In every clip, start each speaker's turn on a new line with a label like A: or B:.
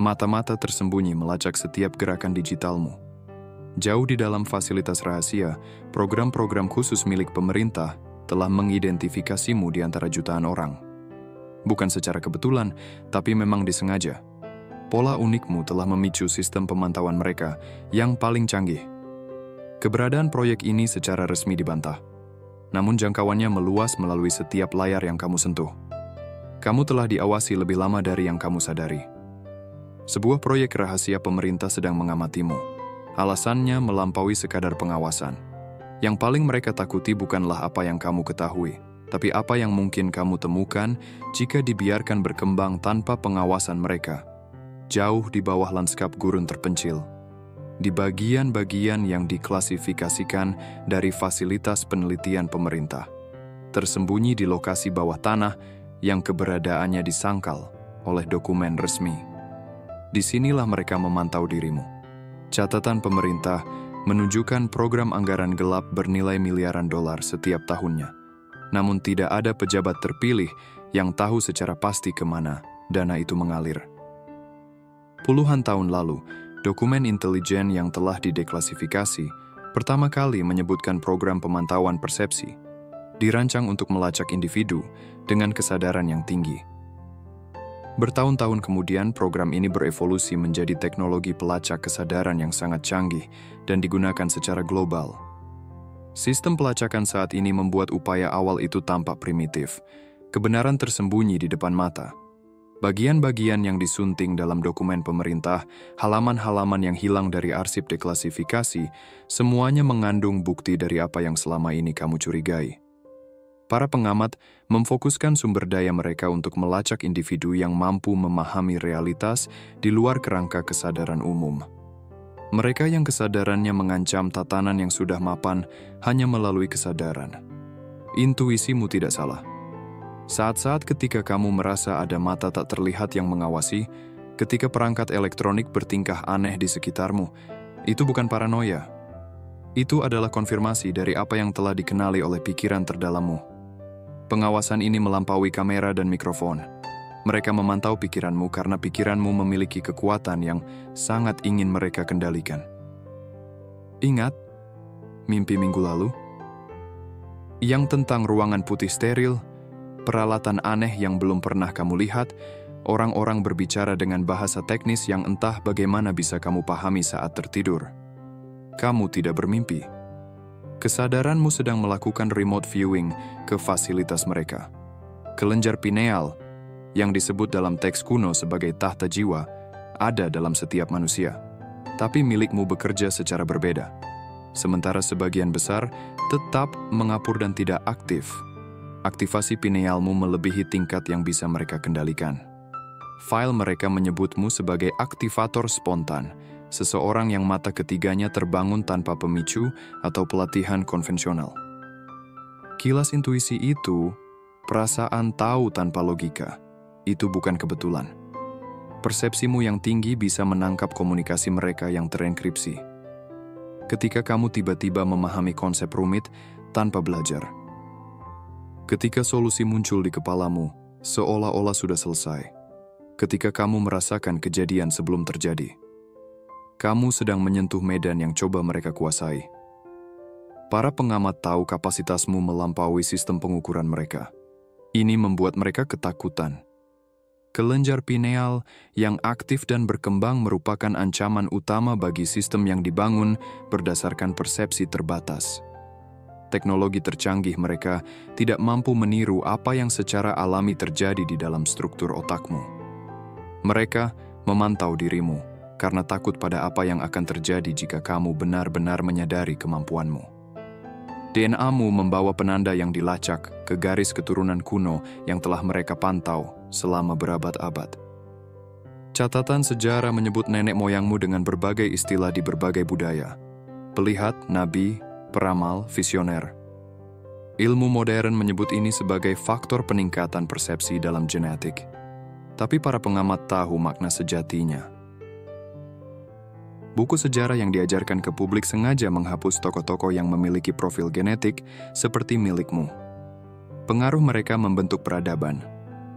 A: Mata-mata tersembunyi melacak setiap gerakan digitalmu. Jauh di dalam fasilitas rahasia, program-program khusus milik pemerintah telah mengidentifikasimu di antara jutaan orang. Bukan secara kebetulan, tapi memang disengaja. Pola unikmu telah memicu sistem pemantauan mereka yang paling canggih. Keberadaan proyek ini secara resmi dibantah. Namun jangkauannya meluas melalui setiap layar yang kamu sentuh. Kamu telah diawasi lebih lama dari yang kamu sadari. Sebuah proyek rahasia pemerintah sedang mengamatimu. Alasannya melampaui sekadar pengawasan. Yang paling mereka takuti bukanlah apa yang kamu ketahui, tapi apa yang mungkin kamu temukan jika dibiarkan berkembang tanpa pengawasan mereka. Jauh di bawah lanskap gurun terpencil. Di bagian-bagian yang diklasifikasikan dari fasilitas penelitian pemerintah. Tersembunyi di lokasi bawah tanah yang keberadaannya disangkal oleh dokumen resmi. Disinilah mereka memantau dirimu. Catatan pemerintah menunjukkan program anggaran gelap bernilai miliaran dolar setiap tahunnya. Namun tidak ada pejabat terpilih yang tahu secara pasti kemana dana itu mengalir. Puluhan tahun lalu, dokumen intelijen yang telah dideklasifikasi pertama kali menyebutkan program pemantauan persepsi, dirancang untuk melacak individu dengan kesadaran yang tinggi. Bertahun-tahun kemudian, program ini berevolusi menjadi teknologi pelacak kesadaran yang sangat canggih dan digunakan secara global. Sistem pelacakan saat ini membuat upaya awal itu tampak primitif. Kebenaran tersembunyi di depan mata. Bagian-bagian yang disunting dalam dokumen pemerintah, halaman-halaman yang hilang dari arsip deklasifikasi, semuanya mengandung bukti dari apa yang selama ini kamu curigai. Para pengamat memfokuskan sumber daya mereka untuk melacak individu yang mampu memahami realitas di luar kerangka kesadaran umum. Mereka yang kesadarannya mengancam tatanan yang sudah mapan hanya melalui kesadaran. Intuisimu tidak salah. Saat-saat ketika kamu merasa ada mata tak terlihat yang mengawasi, ketika perangkat elektronik bertingkah aneh di sekitarmu, itu bukan paranoia. Itu adalah konfirmasi dari apa yang telah dikenali oleh pikiran terdalammu. Pengawasan ini melampaui kamera dan mikrofon. Mereka memantau pikiranmu karena pikiranmu memiliki kekuatan yang sangat ingin mereka kendalikan. Ingat mimpi minggu lalu? Yang tentang ruangan putih steril, peralatan aneh yang belum pernah kamu lihat, orang-orang berbicara dengan bahasa teknis yang entah bagaimana bisa kamu pahami saat tertidur. Kamu tidak bermimpi. Kesadaranmu sedang melakukan remote viewing ke fasilitas mereka. Kelenjar pineal, yang disebut dalam teks kuno sebagai tahta jiwa, ada dalam setiap manusia. Tapi milikmu bekerja secara berbeda. Sementara sebagian besar tetap mengapur dan tidak aktif. Aktivasi pinealmu melebihi tingkat yang bisa mereka kendalikan. File mereka menyebutmu sebagai aktivator spontan, seseorang yang mata ketiganya terbangun tanpa pemicu atau pelatihan konvensional. Kilas intuisi itu, perasaan tahu tanpa logika, itu bukan kebetulan. Persepsimu yang tinggi bisa menangkap komunikasi mereka yang terenkripsi. Ketika kamu tiba-tiba memahami konsep rumit tanpa belajar. Ketika solusi muncul di kepalamu, seolah-olah sudah selesai. Ketika kamu merasakan kejadian sebelum terjadi. Kamu sedang menyentuh medan yang coba mereka kuasai. Para pengamat tahu kapasitasmu melampaui sistem pengukuran mereka. Ini membuat mereka ketakutan. Kelenjar pineal yang aktif dan berkembang merupakan ancaman utama bagi sistem yang dibangun berdasarkan persepsi terbatas. Teknologi tercanggih mereka tidak mampu meniru apa yang secara alami terjadi di dalam struktur otakmu. Mereka memantau dirimu karena takut pada apa yang akan terjadi jika kamu benar-benar menyadari kemampuanmu. DNA-mu membawa penanda yang dilacak ke garis keturunan kuno yang telah mereka pantau selama berabad-abad. Catatan sejarah menyebut nenek moyangmu dengan berbagai istilah di berbagai budaya. Pelihat, nabi, peramal, visioner. Ilmu modern menyebut ini sebagai faktor peningkatan persepsi dalam genetik. Tapi para pengamat tahu makna sejatinya. Buku sejarah yang diajarkan ke publik sengaja menghapus tokoh-tokoh yang memiliki profil genetik seperti milikmu. Pengaruh mereka membentuk peradaban,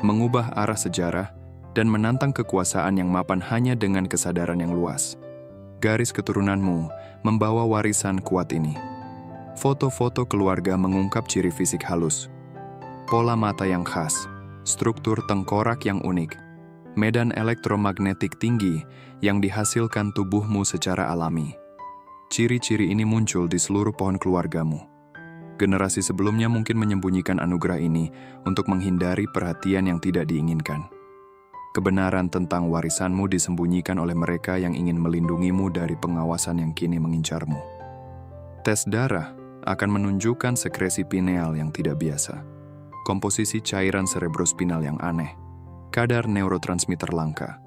A: mengubah arah sejarah, dan menantang kekuasaan yang mapan hanya dengan kesadaran yang luas. Garis keturunanmu membawa warisan kuat ini. Foto-foto keluarga mengungkap ciri fisik halus, pola mata yang khas, struktur tengkorak yang unik, medan elektromagnetik tinggi yang dihasilkan tubuhmu secara alami. Ciri-ciri ini muncul di seluruh pohon keluargamu. Generasi sebelumnya mungkin menyembunyikan anugerah ini untuk menghindari perhatian yang tidak diinginkan. Kebenaran tentang warisanmu disembunyikan oleh mereka yang ingin melindungimu dari pengawasan yang kini mengincarmu. Tes darah akan menunjukkan sekresi pineal yang tidak biasa, komposisi cairan cerebrospinal yang aneh, kadar neurotransmitter langka.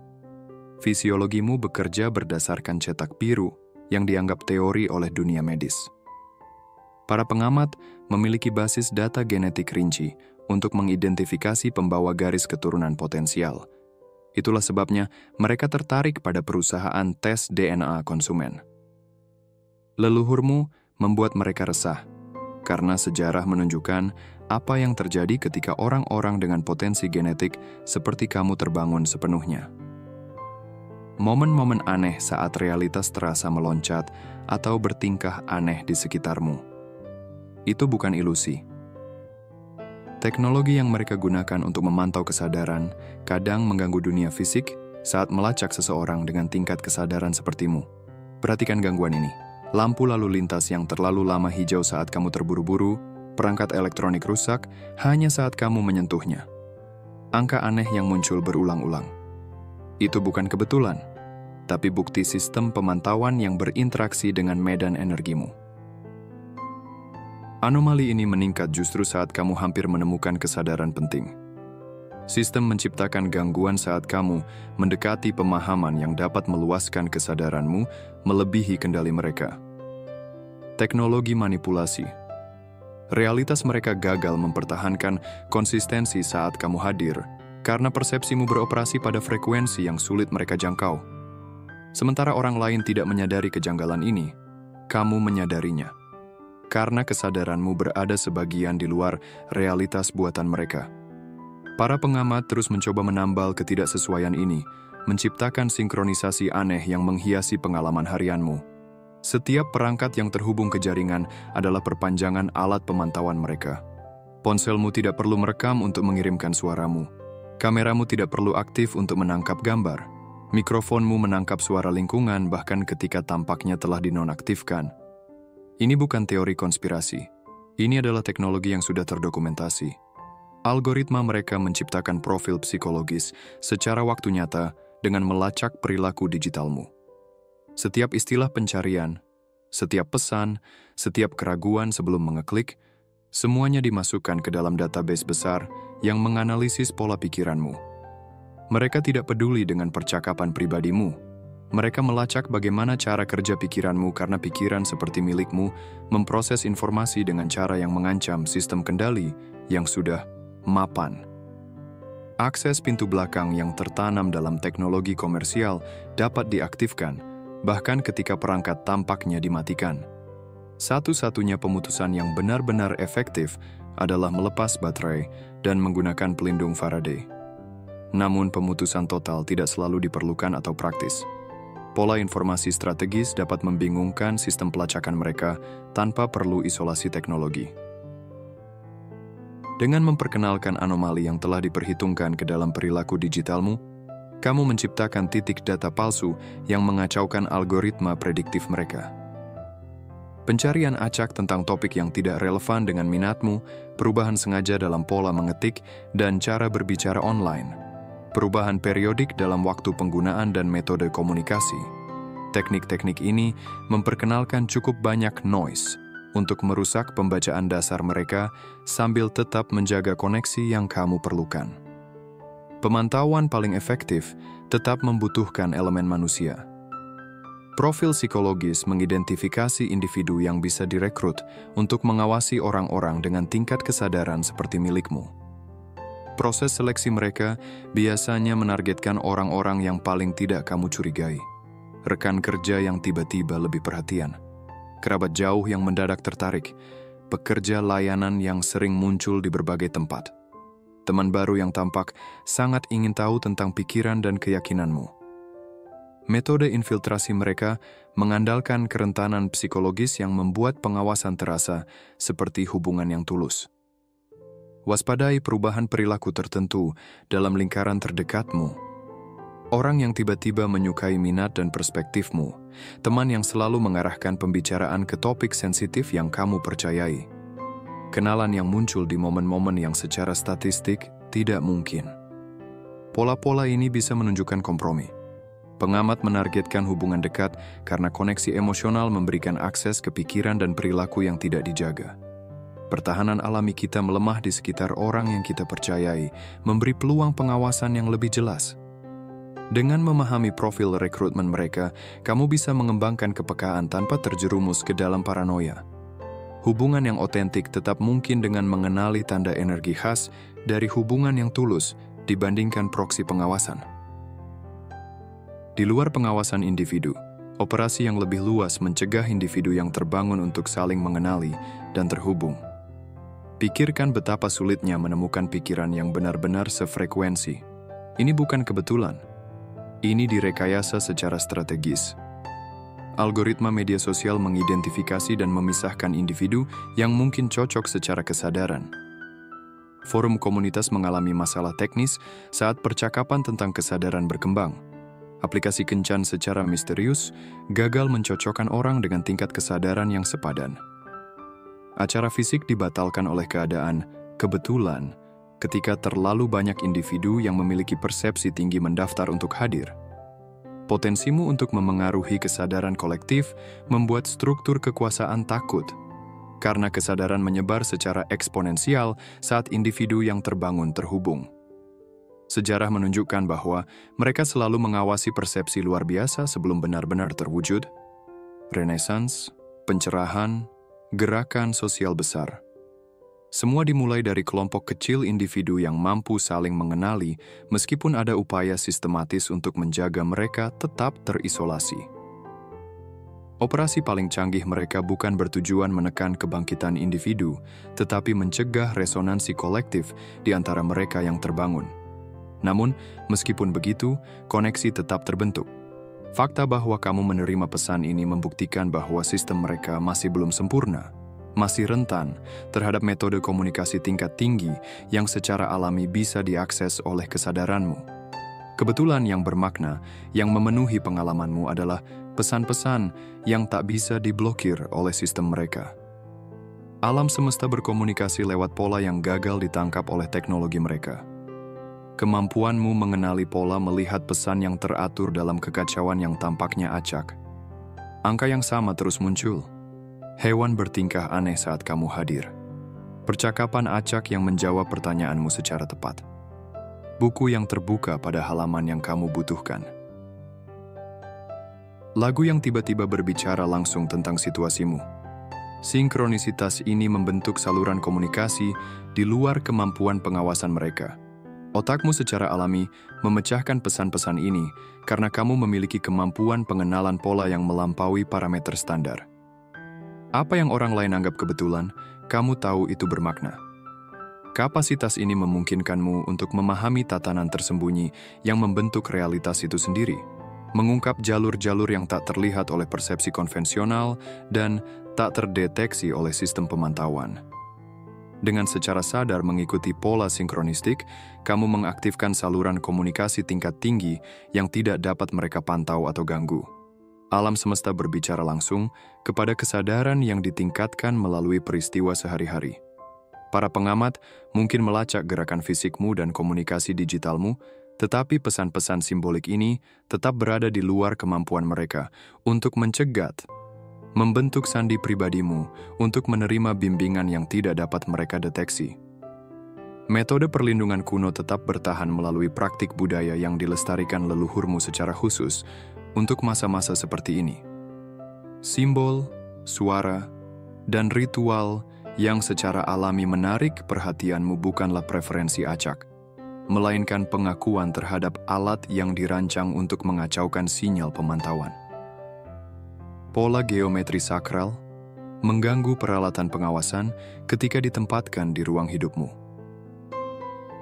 A: Fisiologimu bekerja berdasarkan cetak biru yang dianggap teori oleh dunia medis. Para pengamat memiliki basis data genetik rinci untuk mengidentifikasi pembawa garis keturunan potensial. Itulah sebabnya mereka tertarik pada perusahaan tes DNA konsumen. Leluhurmu membuat mereka resah, karena sejarah menunjukkan apa yang terjadi ketika orang-orang dengan potensi genetik seperti kamu terbangun sepenuhnya. Momen-momen aneh saat realitas terasa meloncat atau bertingkah aneh di sekitarmu. Itu bukan ilusi. Teknologi yang mereka gunakan untuk memantau kesadaran kadang mengganggu dunia fisik saat melacak seseorang dengan tingkat kesadaran sepertimu. Perhatikan gangguan ini. Lampu lalu lintas yang terlalu lama hijau saat kamu terburu-buru, perangkat elektronik rusak hanya saat kamu menyentuhnya. Angka aneh yang muncul berulang-ulang. Itu bukan kebetulan, tapi bukti sistem pemantauan yang berinteraksi dengan medan energimu. Anomali ini meningkat justru saat kamu hampir menemukan kesadaran penting. Sistem menciptakan gangguan saat kamu mendekati pemahaman yang dapat meluaskan kesadaranmu melebihi kendali mereka. Teknologi manipulasi. Realitas mereka gagal mempertahankan konsistensi saat kamu hadir karena persepsimu beroperasi pada frekuensi yang sulit mereka jangkau. Sementara orang lain tidak menyadari kejanggalan ini, kamu menyadarinya. Karena kesadaranmu berada sebagian di luar realitas buatan mereka. Para pengamat terus mencoba menambal ketidaksesuaian ini, menciptakan sinkronisasi aneh yang menghiasi pengalaman harianmu. Setiap perangkat yang terhubung ke jaringan adalah perpanjangan alat pemantauan mereka. Ponselmu tidak perlu merekam untuk mengirimkan suaramu. Kameramu tidak perlu aktif untuk menangkap gambar. Mikrofonmu menangkap suara lingkungan bahkan ketika tampaknya telah dinonaktifkan. Ini bukan teori konspirasi. Ini adalah teknologi yang sudah terdokumentasi. Algoritma mereka menciptakan profil psikologis secara waktu nyata dengan melacak perilaku digitalmu. Setiap istilah pencarian, setiap pesan, setiap keraguan sebelum mengeklik, semuanya dimasukkan ke dalam database besar yang menganalisis pola pikiranmu. Mereka tidak peduli dengan percakapan pribadimu. Mereka melacak bagaimana cara kerja pikiranmu karena pikiran seperti milikmu memproses informasi dengan cara yang mengancam sistem kendali yang sudah mapan. Akses pintu belakang yang tertanam dalam teknologi komersial dapat diaktifkan, bahkan ketika perangkat tampaknya dimatikan. Satu-satunya pemutusan yang benar-benar efektif adalah melepas baterai dan menggunakan pelindung Faraday. Namun pemutusan total tidak selalu diperlukan atau praktis. Pola informasi strategis dapat membingungkan sistem pelacakan mereka tanpa perlu isolasi teknologi. Dengan memperkenalkan anomali yang telah diperhitungkan ke dalam perilaku digitalmu, kamu menciptakan titik data palsu yang mengacaukan algoritma prediktif mereka. Pencarian acak tentang topik yang tidak relevan dengan minatmu, perubahan sengaja dalam pola mengetik, dan cara berbicara online. Perubahan periodik dalam waktu penggunaan dan metode komunikasi. Teknik-teknik ini memperkenalkan cukup banyak noise untuk merusak pembacaan dasar mereka sambil tetap menjaga koneksi yang kamu perlukan. Pemantauan paling efektif tetap membutuhkan elemen manusia. Profil psikologis mengidentifikasi individu yang bisa direkrut untuk mengawasi orang-orang dengan tingkat kesadaran seperti milikmu. Proses seleksi mereka biasanya menargetkan orang-orang yang paling tidak kamu curigai. Rekan kerja yang tiba-tiba lebih perhatian. Kerabat jauh yang mendadak tertarik. Pekerja layanan yang sering muncul di berbagai tempat. Teman baru yang tampak sangat ingin tahu tentang pikiran dan keyakinanmu. Metode infiltrasi mereka mengandalkan kerentanan psikologis yang membuat pengawasan terasa seperti hubungan yang tulus. Waspadai perubahan perilaku tertentu dalam lingkaran terdekatmu. Orang yang tiba-tiba menyukai minat dan perspektifmu, teman yang selalu mengarahkan pembicaraan ke topik sensitif yang kamu percayai. Kenalan yang muncul di momen-momen yang secara statistik tidak mungkin. Pola-pola ini bisa menunjukkan kompromi. Pengamat menargetkan hubungan dekat karena koneksi emosional memberikan akses ke pikiran dan perilaku yang tidak dijaga. Pertahanan alami kita melemah di sekitar orang yang kita percayai, memberi peluang pengawasan yang lebih jelas. Dengan memahami profil rekrutmen mereka, kamu bisa mengembangkan kepekaan tanpa terjerumus ke dalam paranoia. Hubungan yang otentik tetap mungkin dengan mengenali tanda energi khas dari hubungan yang tulus dibandingkan proksi pengawasan. Di luar pengawasan individu, operasi yang lebih luas mencegah individu yang terbangun untuk saling mengenali dan terhubung. Pikirkan betapa sulitnya menemukan pikiran yang benar-benar sefrekuensi. Ini bukan kebetulan. Ini direkayasa secara strategis. Algoritma media sosial mengidentifikasi dan memisahkan individu yang mungkin cocok secara kesadaran. Forum komunitas mengalami masalah teknis saat percakapan tentang kesadaran berkembang. Aplikasi kencan secara misterius gagal mencocokkan orang dengan tingkat kesadaran yang sepadan. Acara fisik dibatalkan oleh keadaan kebetulan ketika terlalu banyak individu yang memiliki persepsi tinggi mendaftar untuk hadir. Potensimu untuk memengaruhi kesadaran kolektif membuat struktur kekuasaan takut, karena kesadaran menyebar secara eksponensial saat individu yang terbangun terhubung. Sejarah menunjukkan bahwa mereka selalu mengawasi persepsi luar biasa sebelum benar-benar terwujud. Renaissance, pencerahan, gerakan sosial besar. Semua dimulai dari kelompok kecil individu yang mampu saling mengenali meskipun ada upaya sistematis untuk menjaga mereka tetap terisolasi. Operasi paling canggih mereka bukan bertujuan menekan kebangkitan individu, tetapi mencegah resonansi kolektif di antara mereka yang terbangun. Namun, meskipun begitu, koneksi tetap terbentuk. Fakta bahwa kamu menerima pesan ini membuktikan bahwa sistem mereka masih belum sempurna, masih rentan terhadap metode komunikasi tingkat tinggi yang secara alami bisa diakses oleh kesadaranmu. Kebetulan yang bermakna yang memenuhi pengalamanmu adalah pesan-pesan yang tak bisa diblokir oleh sistem mereka. Alam semesta berkomunikasi lewat pola yang gagal ditangkap oleh teknologi mereka. Kemampuanmu mengenali pola melihat pesan yang teratur dalam kekacauan yang tampaknya acak. Angka yang sama terus muncul. Hewan bertingkah aneh saat kamu hadir. Percakapan acak yang menjawab pertanyaanmu secara tepat. Buku yang terbuka pada halaman yang kamu butuhkan. Lagu yang tiba-tiba berbicara langsung tentang situasimu. Sinkronisitas ini membentuk saluran komunikasi di luar kemampuan pengawasan mereka. Otakmu secara alami memecahkan pesan-pesan ini karena kamu memiliki kemampuan pengenalan pola yang melampaui parameter standar. Apa yang orang lain anggap kebetulan, kamu tahu itu bermakna. Kapasitas ini memungkinkanmu untuk memahami tatanan tersembunyi yang membentuk realitas itu sendiri, mengungkap jalur-jalur yang tak terlihat oleh persepsi konvensional dan tak terdeteksi oleh sistem pemantauan. Dengan secara sadar mengikuti pola sinkronistik, kamu mengaktifkan saluran komunikasi tingkat tinggi yang tidak dapat mereka pantau atau ganggu. Alam semesta berbicara langsung kepada kesadaran yang ditingkatkan melalui peristiwa sehari-hari. Para pengamat mungkin melacak gerakan fisikmu dan komunikasi digitalmu, tetapi pesan-pesan simbolik ini tetap berada di luar kemampuan mereka untuk mencegat, membentuk sandi pribadimu untuk menerima bimbingan yang tidak dapat mereka deteksi. Metode perlindungan kuno tetap bertahan melalui praktik budaya yang dilestarikan leluhurmu secara khusus untuk masa-masa seperti ini. Simbol, suara, dan ritual yang secara alami menarik perhatianmu bukanlah preferensi acak, melainkan pengakuan terhadap alat yang dirancang untuk mengacaukan sinyal pemantauan. Pola geometri sakral mengganggu peralatan pengawasan ketika ditempatkan di ruang hidupmu.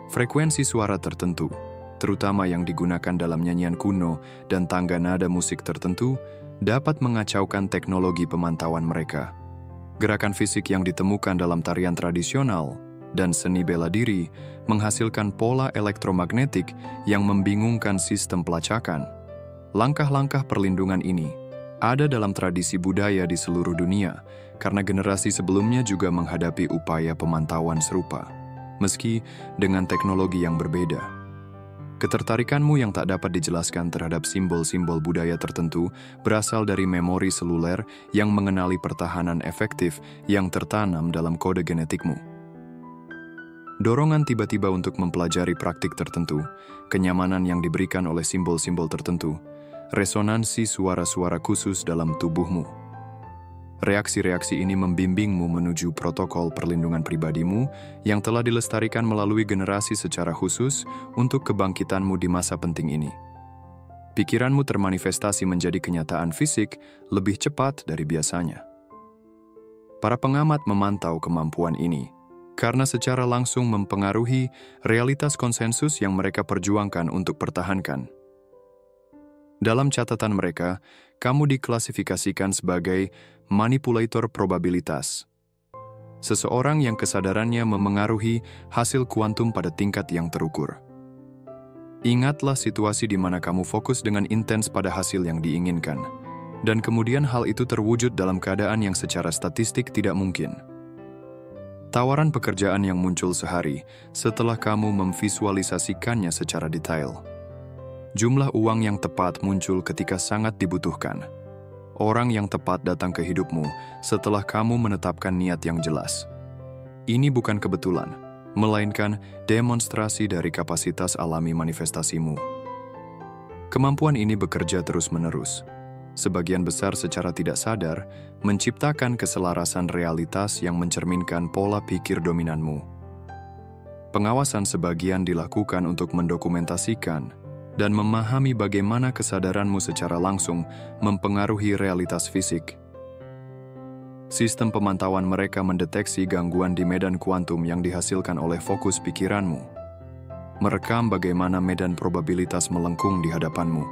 A: Frekuensi suara tertentu, terutama yang digunakan dalam nyanyian kuno dan tangga nada musik tertentu, dapat mengacaukan teknologi pemantauan mereka. Gerakan fisik yang ditemukan dalam tarian tradisional dan seni bela diri menghasilkan pola elektromagnetik yang membingungkan sistem pelacakan. Langkah-langkah perlindungan ini ada dalam tradisi budaya di seluruh dunia karena generasi sebelumnya juga menghadapi upaya pemantauan serupa, meski dengan teknologi yang berbeda. Ketertarikanmu yang tak dapat dijelaskan terhadap simbol-simbol budaya tertentu berasal dari memori seluler yang mengenali pertahanan efektif yang tertanam dalam kode genetikmu. Dorongan tiba-tiba untuk mempelajari praktik tertentu, kenyamanan yang diberikan oleh simbol-simbol tertentu, resonansi suara-suara khusus dalam tubuhmu. Reaksi-reaksi ini membimbingmu menuju protokol perlindungan pribadimu yang telah dilestarikan melalui generasi secara khusus untuk kebangkitanmu di masa penting ini. Pikiranmu termanifestasi menjadi kenyataan fisik lebih cepat dari biasanya. Para pengamat memantau kemampuan ini karena secara langsung mempengaruhi realitas konsensus yang mereka perjuangkan untuk pertahankan. Dalam catatan mereka, kamu diklasifikasikan sebagai manipulator probabilitas. Seseorang yang kesadarannya memengaruhi hasil kuantum pada tingkat yang terukur. Ingatlah situasi di mana kamu fokus dengan intens pada hasil yang diinginkan, dan kemudian hal itu terwujud dalam keadaan yang secara statistik tidak mungkin. Tawaran pekerjaan yang muncul sehari setelah kamu memvisualisasikannya secara detail. Jumlah uang yang tepat muncul ketika sangat dibutuhkan. Orang yang tepat datang ke hidupmu setelah kamu menetapkan niat yang jelas. Ini bukan kebetulan, melainkan demonstrasi dari kapasitas alami manifestasimu. Kemampuan ini bekerja terus-menerus, sebagian besar secara tidak sadar, menciptakan keselarasan realitas yang mencerminkan pola pikir dominanmu. Pengawasan sebagian dilakukan untuk mendokumentasikan dan memahami bagaimana kesadaranmu secara langsung mempengaruhi realitas fisik. Sistem pemantauan mereka mendeteksi gangguan di medan kuantum yang dihasilkan oleh fokus pikiranmu. Merekam bagaimana medan probabilitas melengkung di hadapanmu.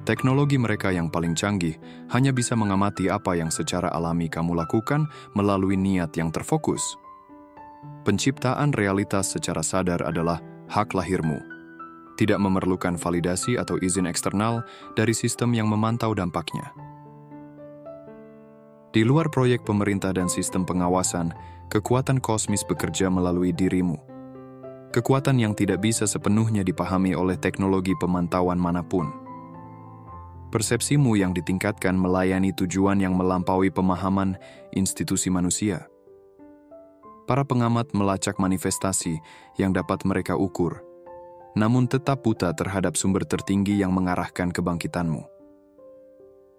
A: Teknologi mereka yang paling canggih hanya bisa mengamati apa yang secara alami kamu lakukan melalui niat yang terfokus. Penciptaan realitas secara sadar adalah hak lahirmu. Tidak memerlukan validasi atau izin eksternal dari sistem yang memantau dampaknya. Di luar proyek pemerintah dan sistem pengawasan, kekuatan kosmis bekerja melalui dirimu. Kekuatan yang tidak bisa sepenuhnya dipahami oleh teknologi pemantauan manapun. Persepsimu yang ditingkatkan melayani tujuan yang melampaui pemahaman institusi manusia. Para pengamat melacak manifestasi yang dapat mereka ukur, namun tetap buta terhadap sumber tertinggi yang mengarahkan kebangkitanmu.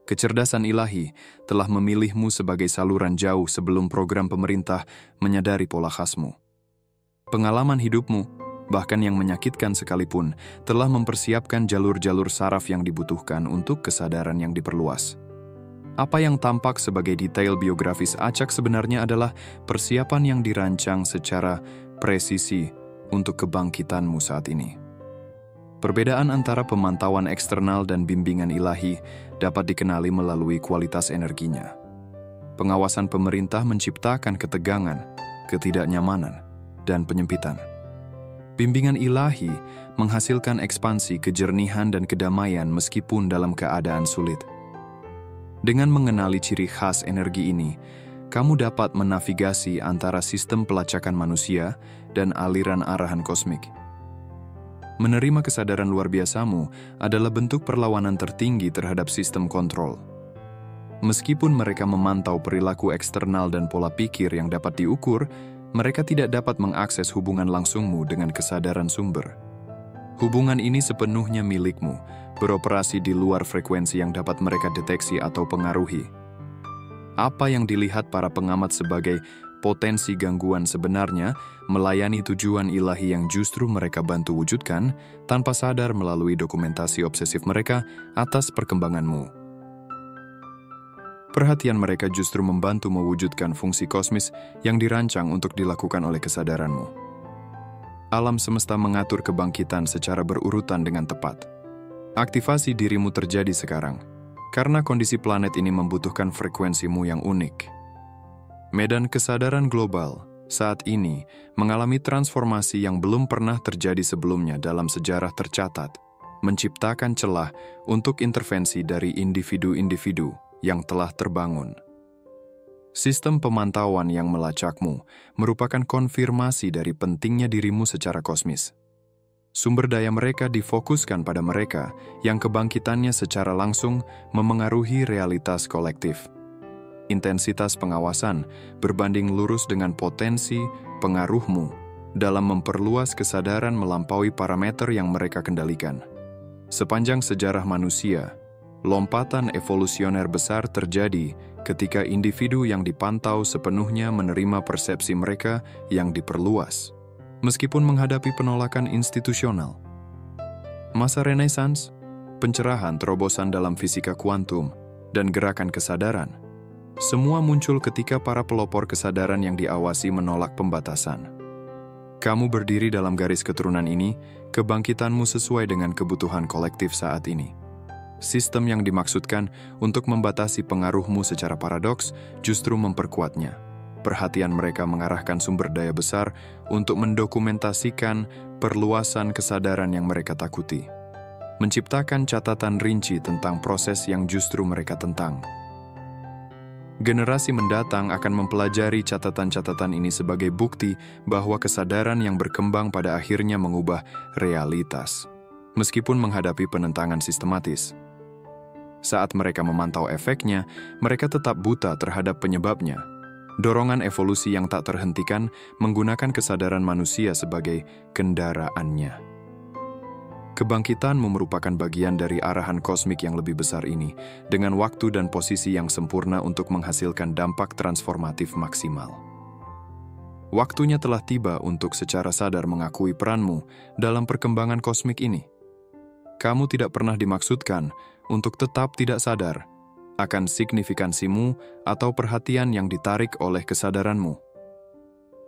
A: Kecerdasan ilahi telah memilihmu sebagai saluran jauh sebelum program pemerintah menyadari pola khasmu. Pengalaman hidupmu, bahkan yang menyakitkan sekalipun, telah mempersiapkan jalur-jalur saraf yang dibutuhkan untuk kesadaran yang diperluas. Apa yang tampak sebagai detail biografis acak sebenarnya adalah persiapan yang dirancang secara presisi untuk kebangkitanmu saat ini. Perbedaan antara pemantauan eksternal dan bimbingan ilahi dapat dikenali melalui kualitas energinya. Pengawasan pemerintah menciptakan ketegangan, ketidaknyamanan, dan penyempitan. Bimbingan ilahi menghasilkan ekspansi, kejernihan, dan kedamaian meskipun dalam keadaan sulit. Dengan mengenali ciri khas energi ini, kamu dapat menavigasi antara sistem pelacakan manusia dan aliran arahan kosmik. Menerima kesadaran luar biasamu adalah bentuk perlawanan tertinggi terhadap sistem kontrol. Meskipun mereka memantau perilaku eksternal dan pola pikir yang dapat diukur, mereka tidak dapat mengakses hubungan langsungmu dengan kesadaran sumber. Hubungan ini sepenuhnya milikmu, beroperasi di luar frekuensi yang dapat mereka deteksi atau pengaruhi. Apa yang dilihat para pengamat sebagai potensi gangguan sebenarnya melayani tujuan ilahi yang justru mereka bantu wujudkan tanpa sadar melalui dokumentasi obsesif mereka atas perkembanganmu. Perhatian mereka justru membantu mewujudkan fungsi kosmis yang dirancang untuk dilakukan oleh kesadaranmu. Alam semesta mengatur kebangkitan secara berurutan dengan tepat. Aktivasi dirimu terjadi sekarang, karena kondisi planet ini membutuhkan frekuensimu yang unik. Medan kesadaran global saat ini mengalami transformasi yang belum pernah terjadi sebelumnya dalam sejarah tercatat, menciptakan celah untuk intervensi dari individu-individu yang telah terbangun. Sistem pemantauan yang melacakmu merupakan konfirmasi dari pentingnya dirimu secara kosmis. Sumber daya mereka difokuskan pada mereka yang kebangkitannya secara langsung memengaruhi realitas kolektif. Intensitas pengawasan berbanding lurus dengan potensi pengaruhmu dalam memperluas kesadaran melampaui parameter yang mereka kendalikan. Sepanjang sejarah manusia, lompatan evolusioner besar terjadi ketika individu yang dipantau sepenuhnya menerima persepsi mereka yang diperluas, meskipun menghadapi penolakan institusional. Masa Renaissance, pencerahan terobosan dalam fisika kuantum, dan gerakan kesadaran, semua muncul ketika para pelopor kesadaran yang diawasi menolak pembatasan. Kamu berdiri dalam garis keturunan ini, kebangkitanmu sesuai dengan kebutuhan kolektif saat ini. Sistem yang dimaksudkan untuk membatasi pengaruhmu secara paradoks justru memperkuatnya. Perhatian mereka mengarahkan sumber daya besar untuk mendokumentasikan perluasan kesadaran yang mereka takuti. Menciptakan catatan rinci tentang proses yang justru mereka tentang. Generasi mendatang akan mempelajari catatan-catatan ini sebagai bukti bahwa kesadaran yang berkembang pada akhirnya mengubah realitas, meskipun menghadapi penentangan sistematis. Saat mereka memantau efeknya, mereka tetap buta terhadap penyebabnya. Dorongan evolusi yang tak terhentikan menggunakan kesadaran manusia sebagai kendaraannya. Kebangkitanmu merupakan bagian dari arahan kosmik yang lebih besar ini, dengan waktu dan posisi yang sempurna untuk menghasilkan dampak transformatif maksimal. Waktunya telah tiba untuk secara sadar mengakui peranmu dalam perkembangan kosmik ini. Kamu tidak pernah dimaksudkan untuk tetap tidak sadar akan signifikansimu atau perhatian yang ditarik oleh kesadaranmu.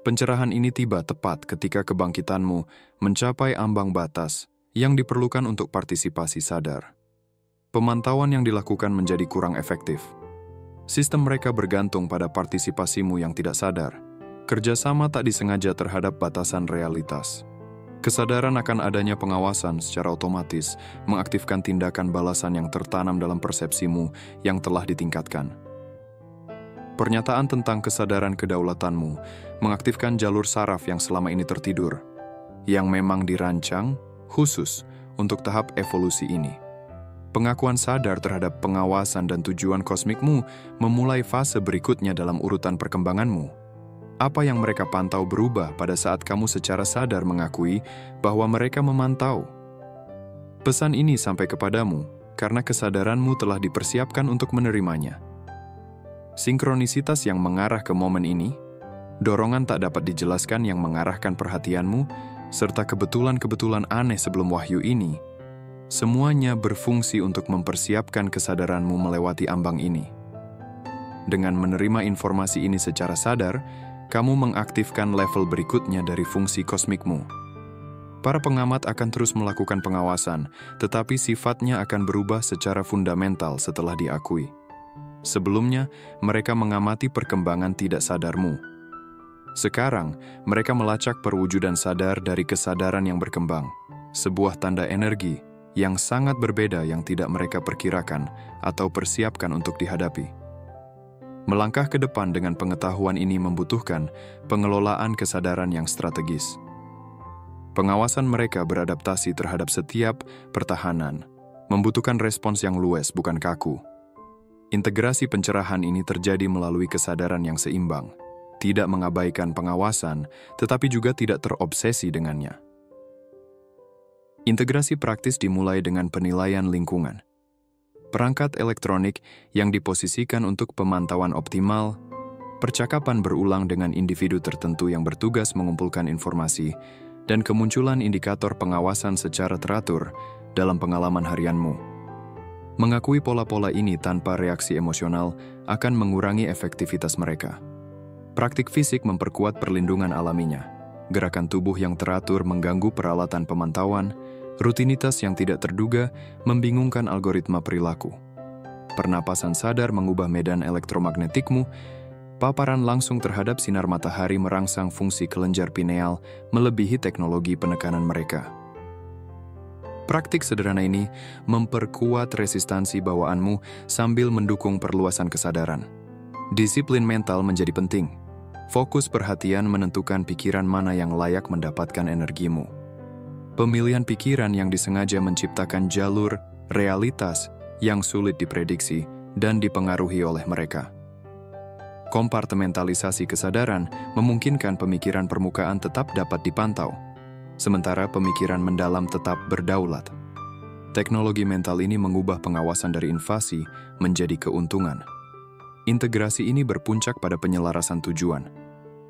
A: Pencerahan ini tiba tepat ketika kebangkitanmu mencapai ambang batas yang diperlukan untuk partisipasi sadar. Pemantauan yang dilakukan menjadi kurang efektif. Sistem mereka bergantung pada partisipasimu yang tidak sadar. Kerjasama tak disengaja terhadap batasan realitas. Kesadaran akan adanya pengawasan secara otomatis mengaktifkan tindakan balasan yang tertanam dalam persepsimu yang telah ditingkatkan. Pernyataan tentang kesadaran kedaulatanmu mengaktifkan jalur saraf yang selama ini tertidur, yang memang dirancang khusus untuk tahap evolusi ini. Pengakuan sadar terhadap pengawasan dan tujuan kosmikmu memulai fase berikutnya dalam urutan perkembanganmu. Apa yang mereka pantau berubah pada saat kamu secara sadar mengakui bahwa mereka memantau. Pesan ini sampai kepadamu karena kesadaranmu telah dipersiapkan untuk menerimanya. Sinkronisitas yang mengarah ke momen ini, dorongan tak dapat dijelaskan yang mengarahkan perhatianmu, serta kebetulan-kebetulan aneh sebelum wahyu ini, semuanya berfungsi untuk mempersiapkan kesadaranmu melewati ambang ini. Dengan menerima informasi ini secara sadar, kamu mengaktifkan level berikutnya dari fungsi kosmikmu. Para pengamat akan terus melakukan pengawasan, tetapi sifatnya akan berubah secara fundamental setelah diakui. Sebelumnya, mereka mengamati perkembangan tidak sadarmu. Sekarang, mereka melacak perwujudan sadar dari kesadaran yang berkembang, sebuah tanda energi yang sangat berbeda yang tidak mereka perkirakan atau persiapkan untuk dihadapi. Melangkah ke depan dengan pengetahuan ini membutuhkan pengelolaan kesadaran yang strategis. Pengawasan mereka beradaptasi terhadap setiap pertahanan, membutuhkan respons yang luas bukan kaku. Integrasi pencerahan ini terjadi melalui kesadaran yang seimbang, tidak mengabaikan pengawasan, tetapi juga tidak terobsesi dengannya. Integrasi praktis dimulai dengan penilaian lingkungan. Perangkat elektronik yang diposisikan untuk pemantauan optimal, percakapan berulang dengan individu tertentu yang bertugas mengumpulkan informasi, dan kemunculan indikator pengawasan secara teratur dalam pengalaman harianmu. Mengakui pola-pola ini tanpa reaksi emosional akan mengurangi efektivitas mereka. Praktik fisik memperkuat perlindungan alaminya. Gerakan tubuh yang teratur mengganggu peralatan pemantauan, rutinitas yang tidak terduga membingungkan algoritma perilaku. Pernapasan sadar mengubah medan elektromagnetikmu, paparan langsung terhadap sinar matahari merangsang fungsi kelenjar pineal melebihi teknologi penekanan mereka. Praktik sederhana ini memperkuat resistansi bawaanmu sambil mendukung perluasan kesadaran. Disiplin mental menjadi penting. Fokus perhatian menentukan pikiran mana yang layak mendapatkan energimu. Pemilihan pikiran yang disengaja menciptakan jalur realitas yang sulit diprediksi dan dipengaruhi oleh mereka. Kompartementalisasi kesadaran memungkinkan pemikiran permukaan tetap dapat dipantau, sementara pemikiran mendalam tetap berdaulat. Teknologi mental ini mengubah pengawasan dari invasi menjadi keuntungan. Integrasi ini berpuncak pada penyelarasan tujuan.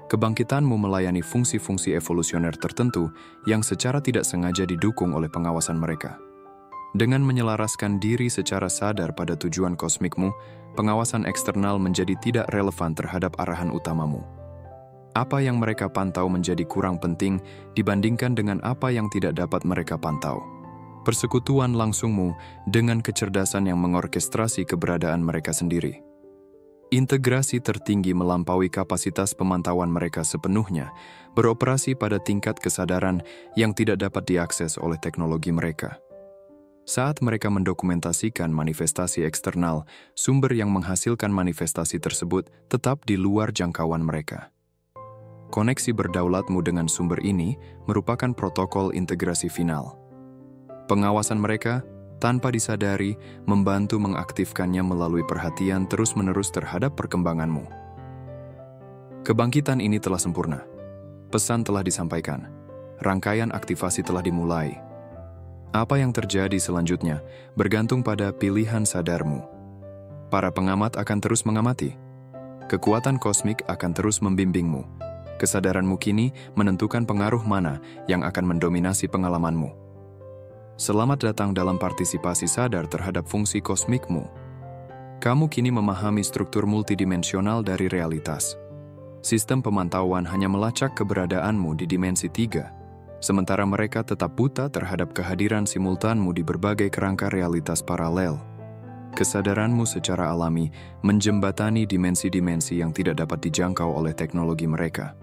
A: Kebangkitanmu melayani fungsi-fungsi evolusioner tertentu yang secara tidak sengaja didukung oleh pengawasan mereka. Dengan menyelaraskan diri secara sadar pada tujuan kosmikmu, pengawasan eksternal menjadi tidak relevan terhadap arahan utamamu. Apa yang mereka pantau menjadi kurang penting dibandingkan dengan apa yang tidak dapat mereka pantau. Persekutuan langsungmu dengan kecerdasan yang mengorkestrasi keberadaan mereka sendiri. Integrasi tertinggi melampaui kapasitas pemantauan mereka sepenuhnya, beroperasi pada tingkat kesadaran yang tidak dapat diakses oleh teknologi mereka. Saat mereka mendokumentasikan manifestasi eksternal, sumber yang menghasilkan manifestasi tersebut tetap di luar jangkauan mereka. Koneksi berdaulatmu dengan sumber ini merupakan protokol integrasi final. Pengawasan mereka tanpa disadari, membantu mengaktifkannya melalui perhatian terus-menerus terhadap perkembanganmu. Kebangkitan ini telah sempurna. Pesan telah disampaikan. Rangkaian aktivasi telah dimulai. Apa yang terjadi selanjutnya bergantung pada pilihan sadarmu. Para pengamat akan terus mengamati. Kekuatan kosmik akan terus membimbingmu. Kesadaranmu kini menentukan pengaruh mana yang akan mendominasi pengalamanmu. Selamat datang dalam partisipasi sadar terhadap fungsi kosmikmu. Kamu kini memahami struktur multidimensional dari realitas. Sistem pemantauan hanya melacak keberadaanmu di dimensi 3, sementara mereka tetap buta terhadap kehadiran simultanmu di berbagai kerangka realitas paralel. Kesadaranmu secara alami menjembatani dimensi-dimensi yang tidak dapat dijangkau oleh teknologi mereka.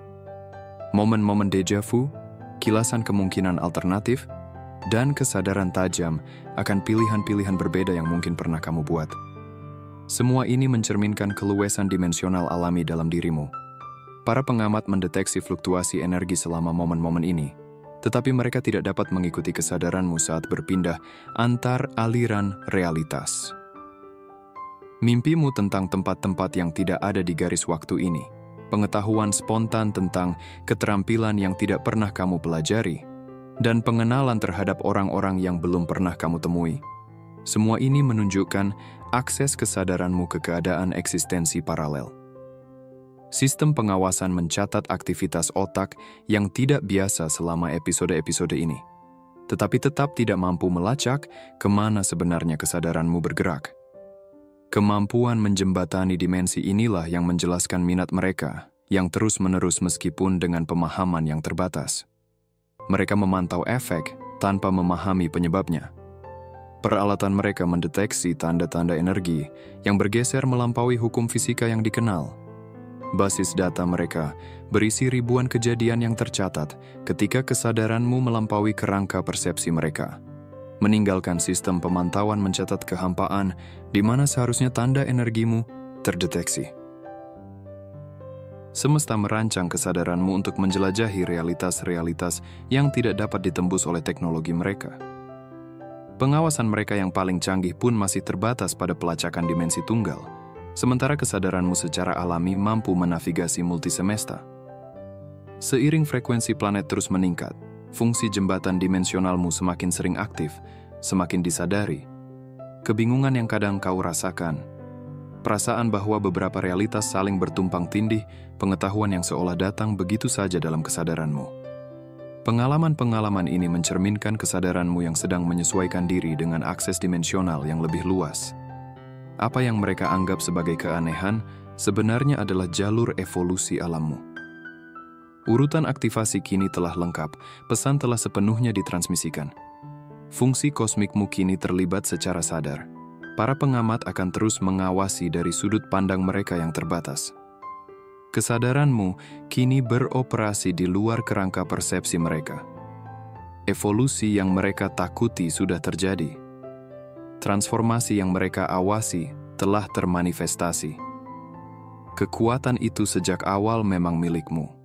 A: Momen-momen deja vu, kilasan kemungkinan alternatif, dan kesadaran tajam akan pilihan-pilihan berbeda yang mungkin pernah kamu buat. Semua ini mencerminkan keluasan dimensional alami dalam dirimu. Para pengamat mendeteksi fluktuasi energi selama momen-momen ini, tetapi mereka tidak dapat mengikuti kesadaranmu saat berpindah antar aliran realitas. Mimpimu tentang tempat-tempat yang tidak ada di garis waktu ini, pengetahuan spontan tentang keterampilan yang tidak pernah kamu pelajari, dan pengenalan terhadap orang-orang yang belum pernah kamu temui. Semua ini menunjukkan akses kesadaranmu ke keadaan eksistensi paralel. Sistem pengawasan mencatat aktivitas otak yang tidak biasa selama episode-episode ini, tetapi tetap tidak mampu melacak kemana sebenarnya kesadaranmu bergerak. Kemampuan menjembatani dimensi inilah yang menjelaskan minat mereka, yang terus-menerus meskipun dengan pemahaman yang terbatas. Mereka memantau efek tanpa memahami penyebabnya. Peralatan mereka mendeteksi tanda-tanda energi yang bergeser melampaui hukum fisika yang dikenal. Basis data mereka berisi ribuan kejadian yang tercatat ketika kesadaranmu melampaui kerangka persepsi mereka. Meninggalkan sistem pemantauan mencatat kehampaan di mana seharusnya tanda energimu terdeteksi. Semesta merancang kesadaranmu untuk menjelajahi realitas-realitas yang tidak dapat ditembus oleh teknologi mereka. Pengawasan mereka yang paling canggih pun masih terbatas pada pelacakan dimensi tunggal, sementara kesadaranmu secara alami mampu menavigasi multisemesta. Seiring frekuensi planet terus meningkat, fungsi jembatan dimensionalmu semakin sering aktif, semakin disadari. Kebingungan yang kadang kau rasakan, perasaan bahwa beberapa realitas saling bertumpang tindih, pengetahuan yang seolah datang begitu saja dalam kesadaranmu. Pengalaman-pengalaman ini mencerminkan kesadaranmu yang sedang menyesuaikan diri dengan akses dimensional yang lebih luas. Apa yang mereka anggap sebagai keanehan sebenarnya adalah jalur evolusi alammu. Urutan aktivasi kini telah lengkap, pesan telah sepenuhnya ditransmisikan. Fungsi kosmikmu kini terlibat secara sadar. Para pengamat akan terus mengawasi dari sudut pandang mereka yang terbatas. Kesadaranmu kini beroperasi di luar kerangka persepsi mereka. Evolusi yang mereka takuti sudah terjadi. Transformasi yang mereka awasi telah termanifestasi. Kekuatan itu sejak awal memang milikmu.